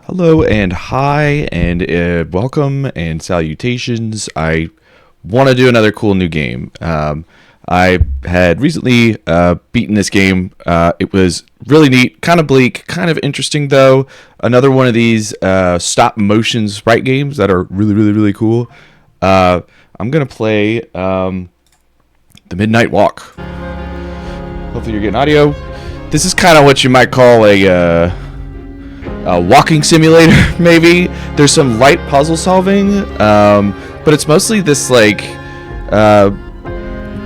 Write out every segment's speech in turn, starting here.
Hello and hi and welcome and salutations. I want to do another cool new game. I had recently beaten this game. It was really neat, kind of bleak, kind of interesting though. Another one of these stop motion sprite games that are really cool. I'm gonna play The Midnight Walk. Hopefully you're getting audio. This is kind of what you might call a walking simulator, maybe. There's some light puzzle solving, but it's mostly this like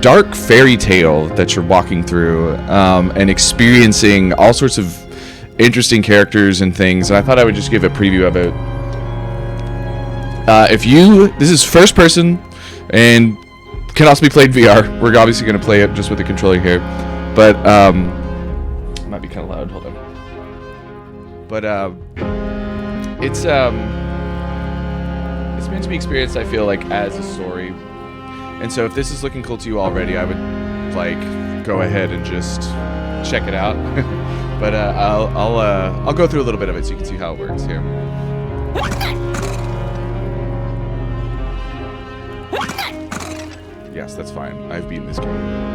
dark fairy tale that you're walking through and experiencing all sorts of interesting characters and things. And I thought I would just give a preview of it. This is first person and can also be played VR. We're obviously going to play it just with the controller here, but it might be kind of loud. Hold on. But it's meant to be experienced, I feel like, as a story. And so if this is looking cool to you already, I would like go ahead and just check it out. But I'll go through a little bit of it so you can see how it works here. Yes, that's fine. I've beaten this game.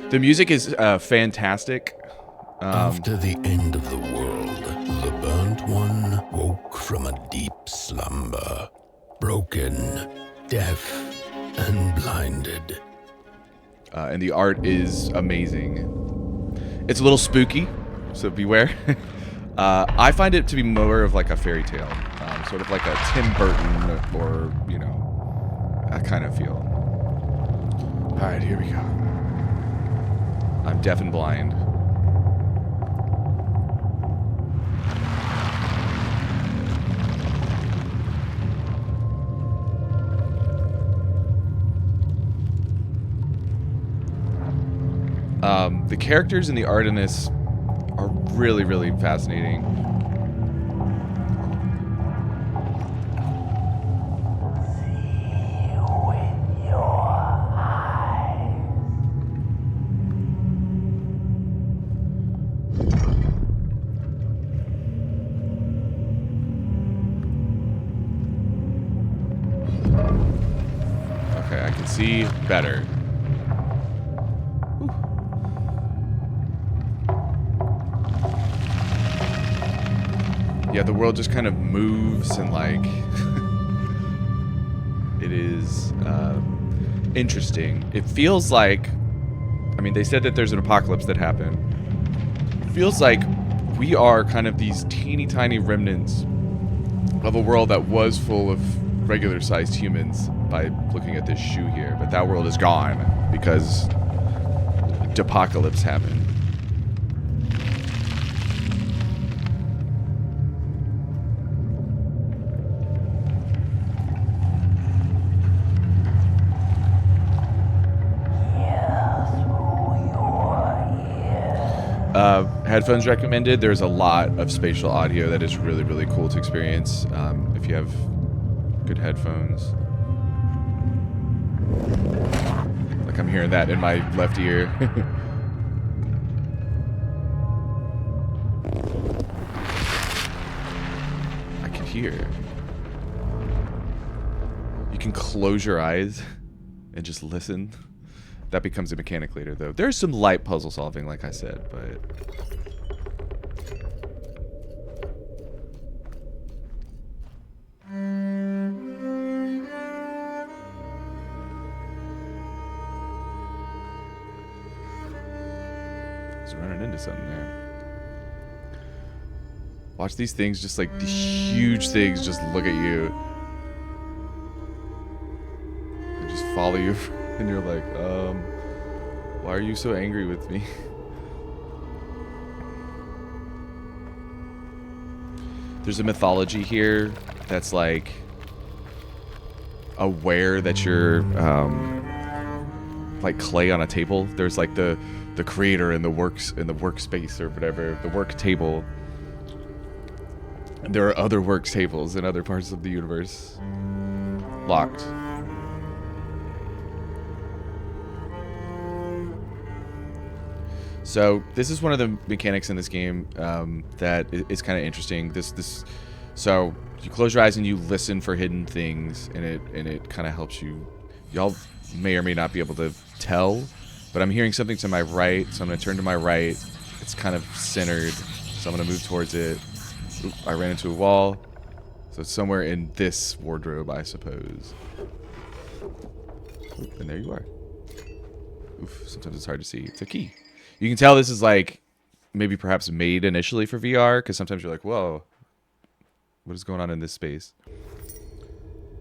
The music is fantastic. After the end of the world, the burnt one woke from a deep slumber, broken, deaf, and blinded. And the art is amazing. It's a little spooky, so beware. I find it to be more of like a fairy tale, sort of like a Tim Burton or, you know, that kind of feel. All right, here we go. I'm deaf and blind. The characters and the art in this are really fascinating. Okay, I can see better. Yeah, the world just kind of moves and like it is interesting. It feels like, I mean, they said that there's an apocalypse that happened. It feels like we are kind of these teeny tiny remnants of a world that was full of regular sized humans by looking at this shoe here, but that world is gone because the apocalypse happened. Headphones recommended. There's a lot of spatial audio that is really cool to experience if you have good headphones. Like I'm hearing that in my left ear. I can hear. You can close your eyes and just listen. That becomes a mechanic later, though. There's some light puzzle solving, like I said, but... I was running into something there. Watch these things, just like these huge things just look at you. And just follow you. And you're like, why are you so angry with me? There's a mythology here that's like aware that you're like clay on a table. There's like the creator in the workspace or whatever, the work table. And there are other work tables in other parts of the universe. Locked. So this is one of the mechanics in this game that is kind of interesting. So you close your eyes and you listen for hidden things, and it kind of helps you. Y'all may or may not be able to tell, but I'm hearing something to my right, so I'm gonna turn to my right. It's kind of centered, so I'm gonna move towards it. Oop, I ran into a wall, so it's somewhere in this wardrobe, I suppose. Oop, and there you are. Oof, sometimes it's hard to see. It's a key. You can tell this is like maybe perhaps made initially for VR, because sometimes you're like, whoa, what is going on in this space?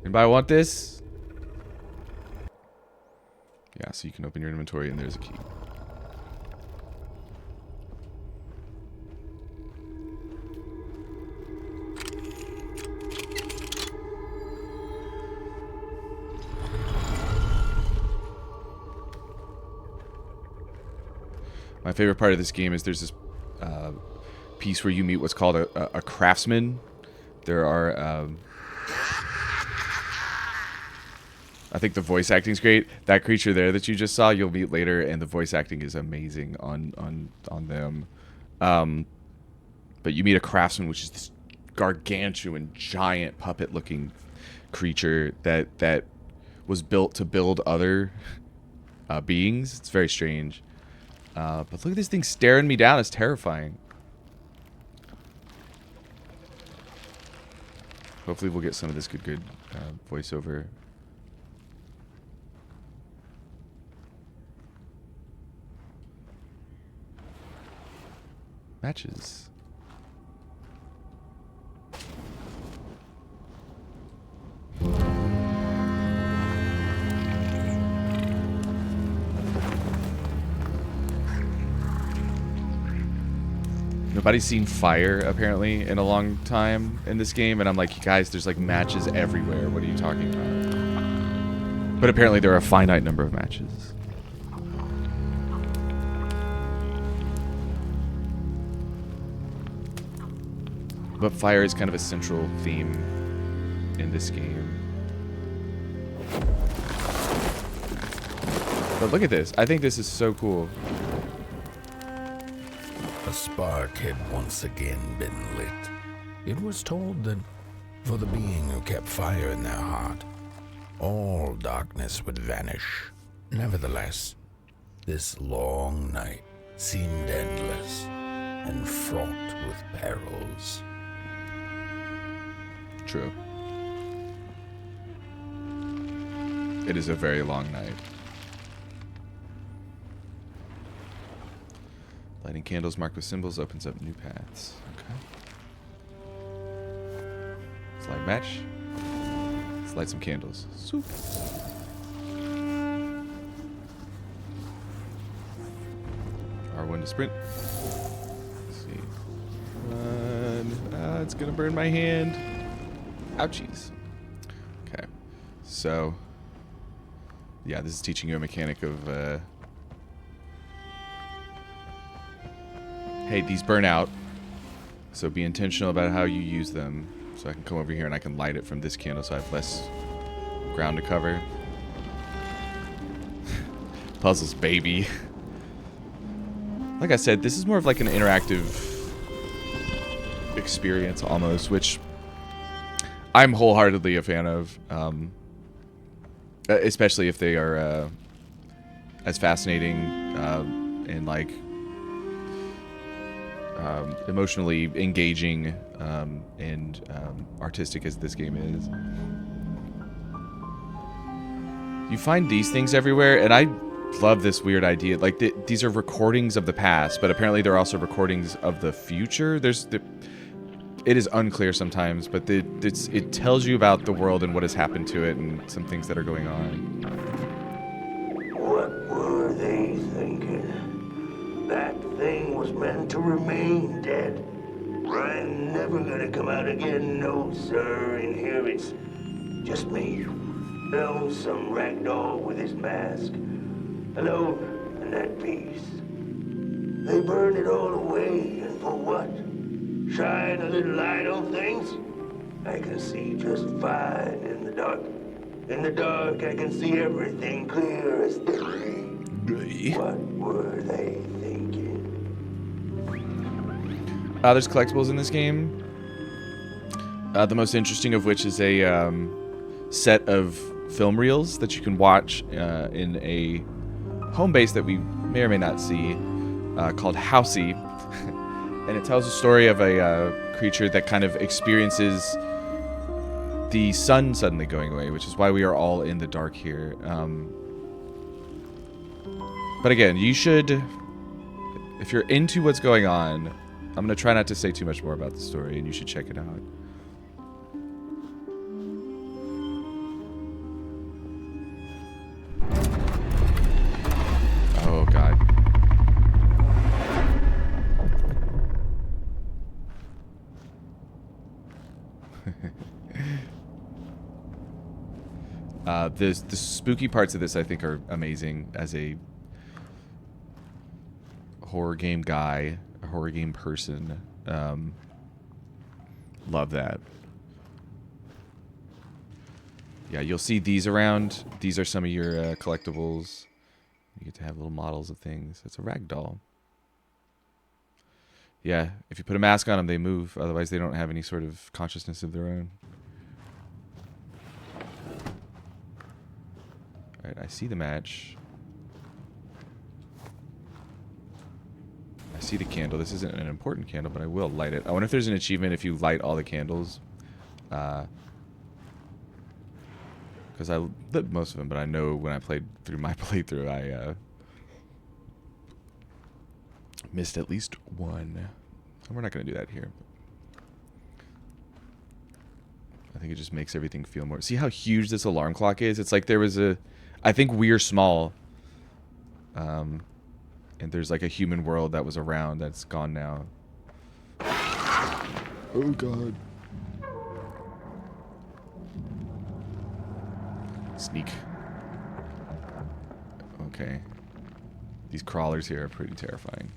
Anybody want this? Yeah, so you can open your inventory and there's a key. My favorite part of this game is there's this piece where you meet what's called a craftsman. There are, I think the voice acting is great. That creature there that you just saw, you'll meet later, and the voice acting is amazing on them. But you meet a craftsman, which is this gargantuan, giant, puppet-looking creature that was built to build other beings. It's very strange. But look at this thing staring me down. It's terrifying. Hopefully we'll get some of this good voiceover. Matches. Nobody's seen fire, apparently, in a long time in this game. And I'm like, guys, there's like matches everywhere. What are you talking about? But apparently there are a finite number of matches. But fire is kind of a central theme in this game. But look at this. I think this is so cool. A spark had once again been lit. It was told that for the being who kept fire in their heart, all darkness would vanish. Nevertheless, this long night seemed endless and fraught with perils. True. It is a very long night. Lighting candles marked with symbols opens up new paths. Okay. Let's light a match. Let's light some candles. Swoop. R1 to sprint. Let's see. It's gonna burn my hand. Ouchies. Okay. So, yeah, this is teaching you a mechanic of, hey, these burn out, so be intentional about how you use them. So I can come over here and I can light it from this candle so I have less ground to cover. Puzzles, baby. Like I said, this is more of like an interactive experience almost, which I'm wholeheartedly a fan of. Especially if they are as fascinating and like emotionally engaging and artistic as this game is. You find these things everywhere, and I love this weird idea. Like these are recordings of the past, but apparently they're also recordings of the future. It is unclear sometimes, but it tells you about the world and what has happened to it and some things that are going on. What were they thinking? That thing was meant to remain dead. I'm never gonna come out again, no sir. In here it's just me. No, some ragdoll with his mask. Alone in that piece. They burned it all away, and for what? Shine a little light on things? I can see just fine in the dark. In the dark, I can see everything clear as day. What were they thinking? There's collectibles in this game. The most interesting of which is a set of film reels that you can watch in a home base that we may or may not see, called Housey. And it tells a story of a creature that kind of experiences the sun suddenly going away, which is why we are all in the dark here. But again, you should, if you're into what's going on, I'm going to try not to say too much more about the story, and you should check it out. Oh, God. The spooky parts of this, I think, are amazing as a horror game guy, a horror game person. Love that. Yeah, you'll see these around. These are some of your collectibles. You get to have little models of things. It's a rag doll. Yeah, if you put a mask on them, they move. Otherwise, they don't have any sort of consciousness of their own. Alright, I see the match. I see the candle. This isn't an important candle, but I will light it. I wonder if there's an achievement if you light all the candles. Because I lit most of them, but I know when I played through my playthrough, I missed at least one. And we're not going to do that here. I think it just makes everything feel more... See how huge this alarm clock is? It's like there was a... I think we're small. And there's like a human world that was around that's gone now. Oh, God. Sneak. Okay. These crawlers here are pretty terrifying.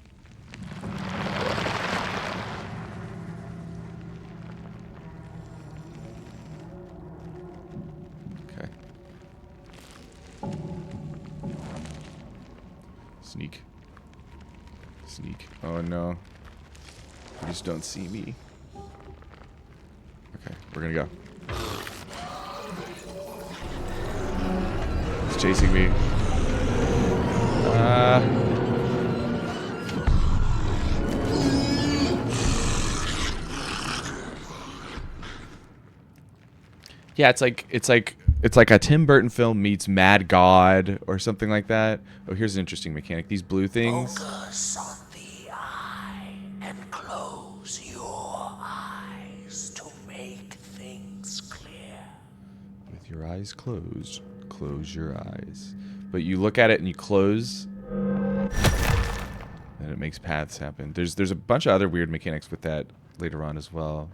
Okay. Sneak. Sneak. Oh no. You just don't see me. Okay, we're gonna go. It's chasing me. Yeah, it's like a Tim Burton film meets Mad God or something like that. Oh, here's an interesting mechanic. These blue things. Focus on the eye and close your eyes to make things clear. With your eyes closed, close your eyes. But you look at it and you close, and it makes paths happen. There's a bunch of other weird mechanics with that later on as well.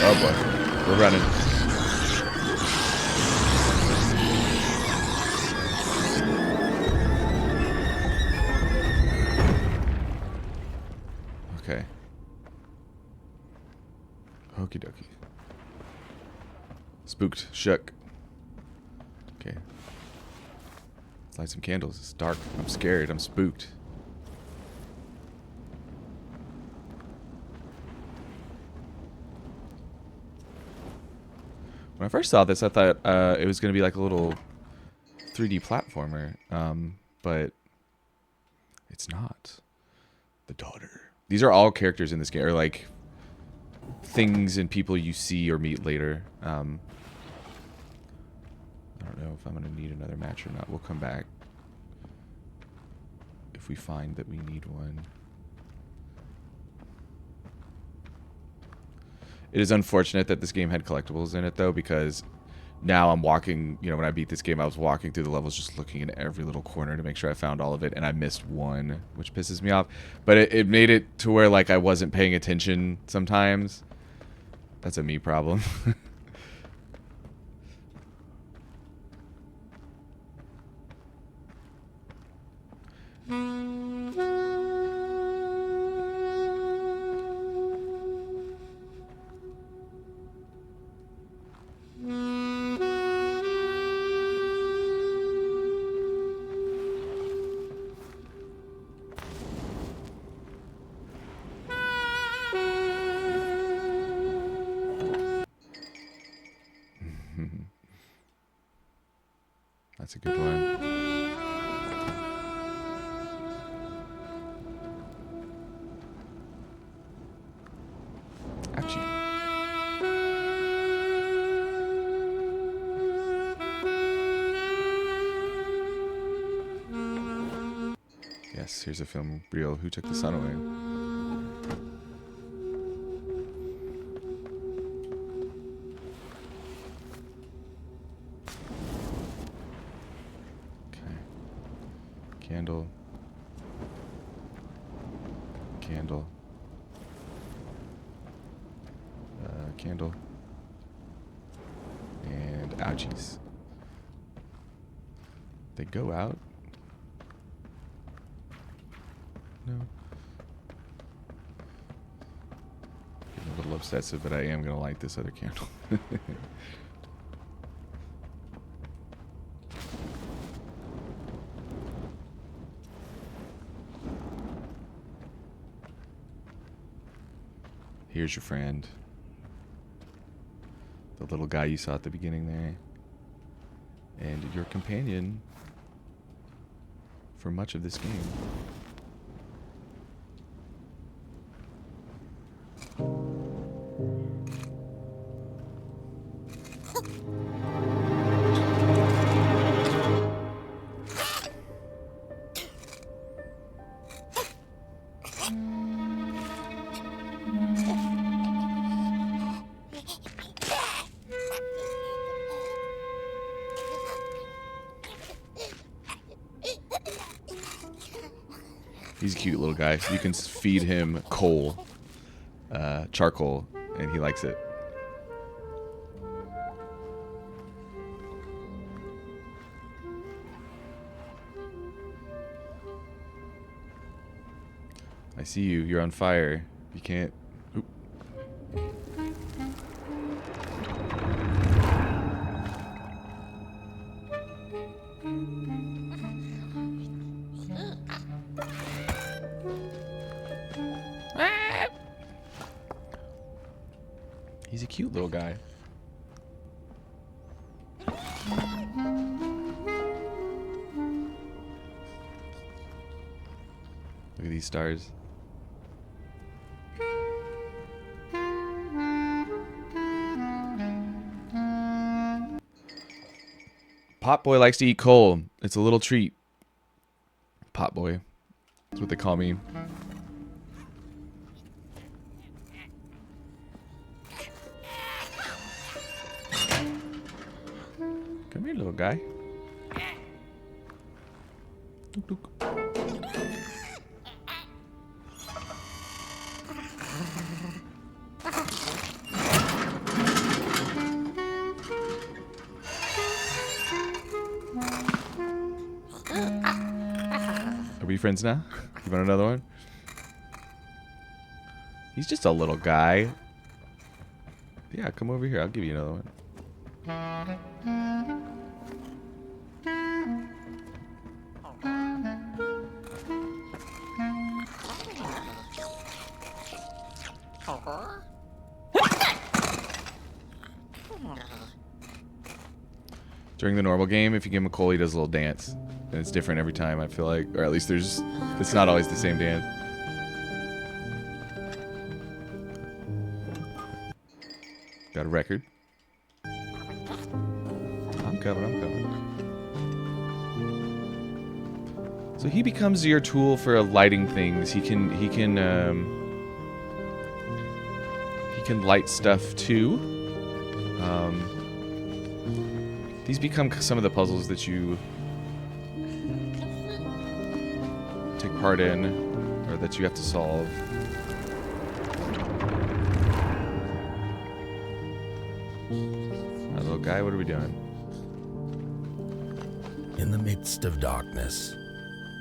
Oh boy, we're running. Okay. Okie dokie. Spooked. Shook. Okay. Let's light some candles. It's dark. I'm scared. I'm spooked. When I first saw this, I thought it was going to be like a little 3D platformer, but it's not. The daughter. These are all characters in this game, or like things and people you see or meet later. I don't know if I'm going to need another match or not. We'll come back if we find that we need one. It is unfortunate that this game had collectibles in it, though, because now I'm walking, you know, when I beat this game, I was walking through the levels just looking in every little corner to make sure I found all of it, and I missed one, which pisses me off. But it made it to where, like, I wasn't paying attention sometimes. That's a me problem. That's a good one. Ouchie. Yes, here's a film reel. Who took the sun away? Okay. Candle. Candle. Candle. And ouchies. They go out. No. Getting a little obsessive, but I am going to light this other candle. Here's your friend. The little guy you saw at the beginning there. And your companion for much of this game. He's a cute little guy. You can feed him coal, charcoal, and he likes it. I see you. You're on fire. You can't... Oop. He's a cute little guy. Look at these stars. Potboy likes to eat coal. It's a little treat. Potboy. That's what they call me. Come here, little guy. Dook, dook. Are we friends now? You want another one? He's just a little guy. Yeah, come over here. I'll give you another one. During the normal game, if you give him a coal, he does a little dance. And it's different every time, I feel like. Or at least it's not always the same dance. Got a record. I'm coming. So he becomes your tool for lighting things. He can light stuff too. These become some of the puzzles that you take part in, or that you have to solve. Hi, little guy, what are we doing? In the midst of darkness,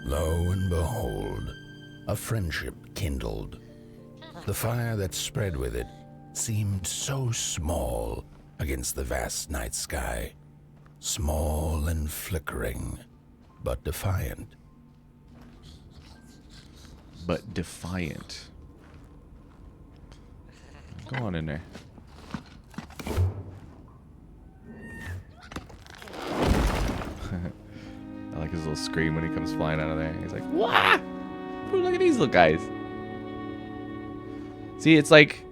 lo and behold, a friendship kindled. The fire that spread with it seemed so small against the vast night sky. Small and flickering, but defiant. But defiant. Go on in there. scream when he comes flying out of there. He's like, "Wah! Ooh, look at these little guys." See, it's like,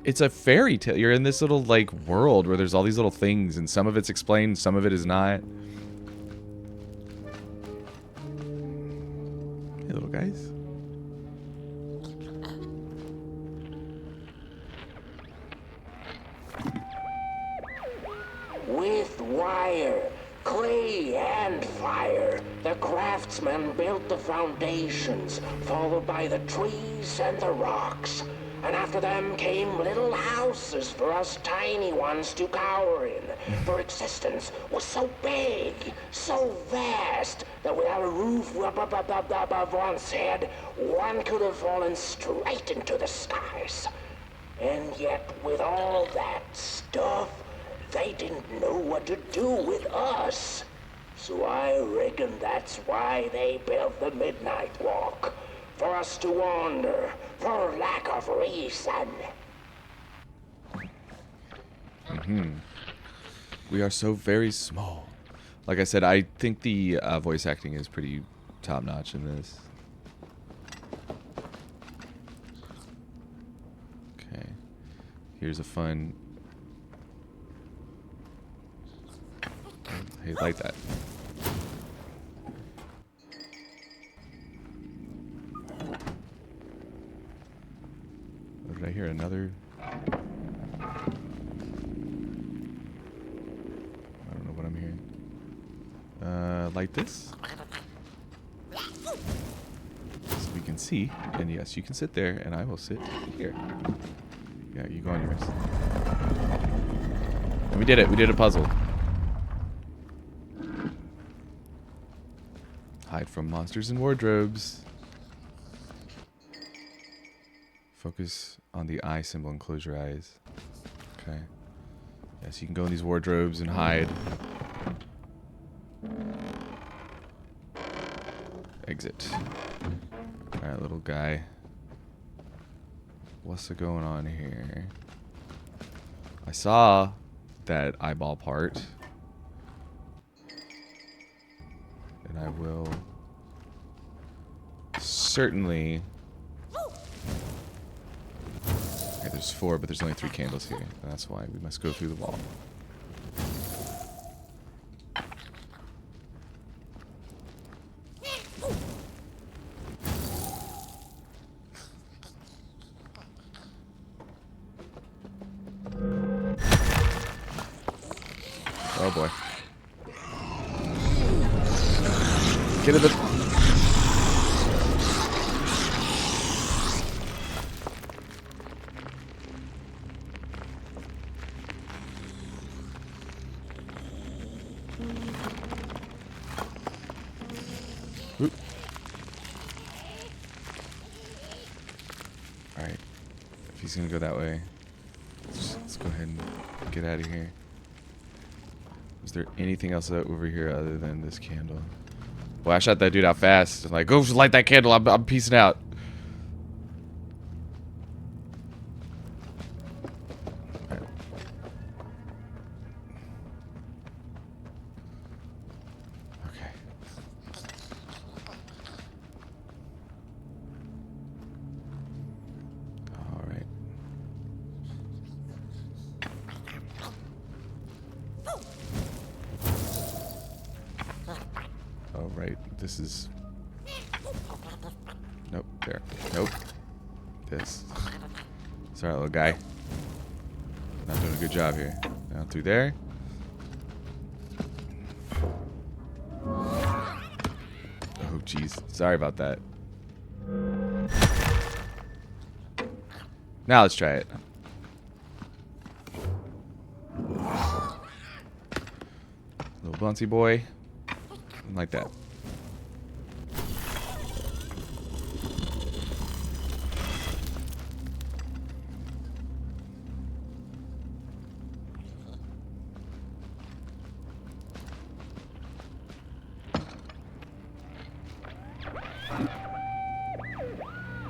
it's a fairy tale. You're in this little, like, world where there's all these little things, and some of it's explained, some of it is not. Hey, little guys. With wire, clay, and fire, the craftsmen built the foundations, followed by the trees and the rocks. And after them came little houses for us tiny ones to cower in. For existence was so big, so vast, that without a roof above one's head, one could have fallen straight into the skies. And yet, with all that stuff, they didn't know what to do with us. So I reckon that's why they built the Midnight Walk. For us to wander, for lack of reason. We are so very small. Like I said, I think the voice acting is pretty top-notch in this. Okay. Here's a fun... Hey, like that. What did I hear? Another... I don't know what I'm hearing. Like this? So we can see. And yes, you can sit there, and I will sit here. Yeah, you go on yours. And we did it. We did a puzzle. Hide from monsters and wardrobes. Focus on the eye symbol and close your eyes. Okay. Yes, you can go in these wardrobes and hide. Exit. Alright, little guy. What's going on here? I saw that eyeball part. And I will certainly... Okay, there's 4, but there's only 3 candles here. That's why we must go through the wall. Oh boy. Get in the... Oop. Alright. If he's gonna go that way, let's go ahead and get out of here. Is there anything else over here other than this candle? Well, I shot that dude out fast. I'm like, go light that candle. I'm peacing out. Right. Okay. All right. Oh, right. This is... Nope. There. Nope. This. Sorry, little guy. Not doing a good job here. Down through there. Oh, jeez. Sorry about that. Now let's try it. Little bouncy boy. Like that.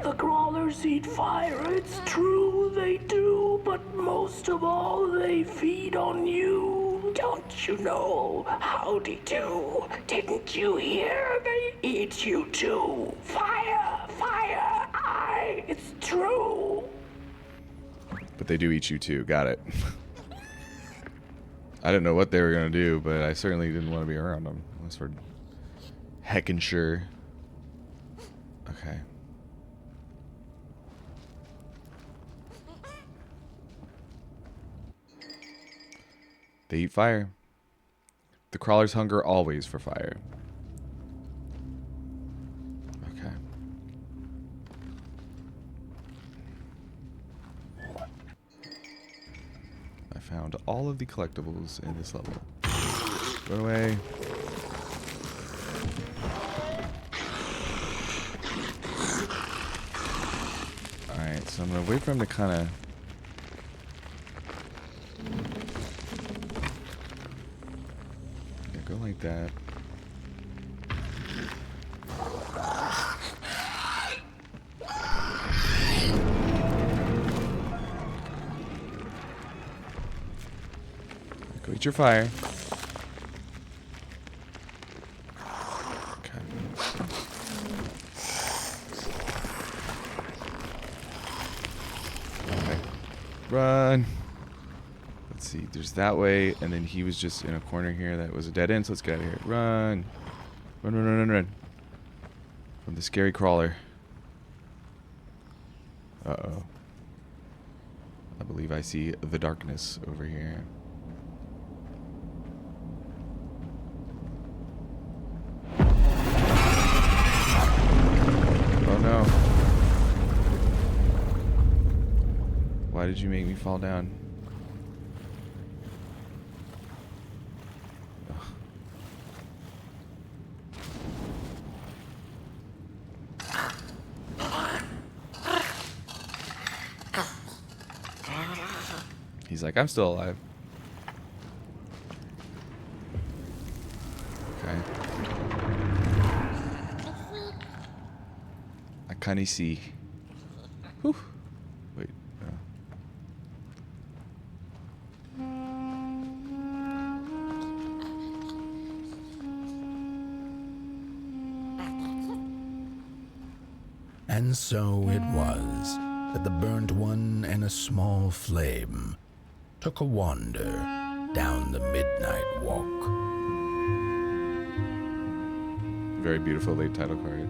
The crawlers eat fire, it's true, they do, but most of all, they feed on you. Don't you know? Howdy do. Didn't you hear? They eat you too. Fire, fire, aye, it's true. But they do eat you too. Got it. I didn't know what they were going to do, but I certainly didn't want to be around them. Unless we're heckin' sure. Okay. They eat fire. The crawlers hunger always for fire. Okay. I found all of the collectibles in this level. Run away. Alright, so I'm going to wait for him to kind of... Yeah, go like that. Go eat your fire. Okay. Okay. Run. Let's see. There's that way, and then he was just in a corner here that was a dead end, so let's get out of here. Run. Run, run, run, run, run. From the scary crawler. Uh-oh. I believe I see the darkness over here. Oh no. Why did you make me fall down? Ugh. He's like, I'm still alive. Okay. I kinda see. Whew. Wait. And so it was that the burnt one and a small flame took a wander down the midnight walk. Very beautiful late title card.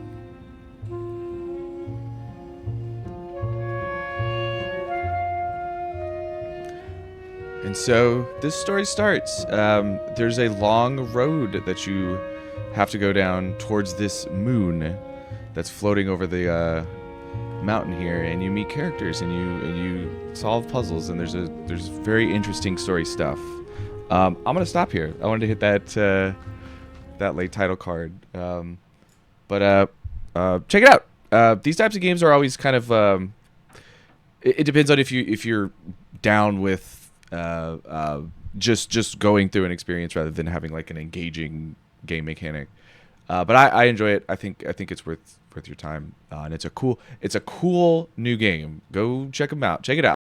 And so this story starts. There's a long road that you have to go down towards this moon that's floating over the mountain here, and you meet characters and you solve puzzles, and there's very interesting story stuff. I'm gonna stop here. I wanted to hit that late title card, but check it out. These types of games are always kind of it depends on if you're down with just going through an experience rather than having like an engaging game mechanic. But I enjoy it. I think it's worth your time, and it's a cool new game. Go check them out. Check it out.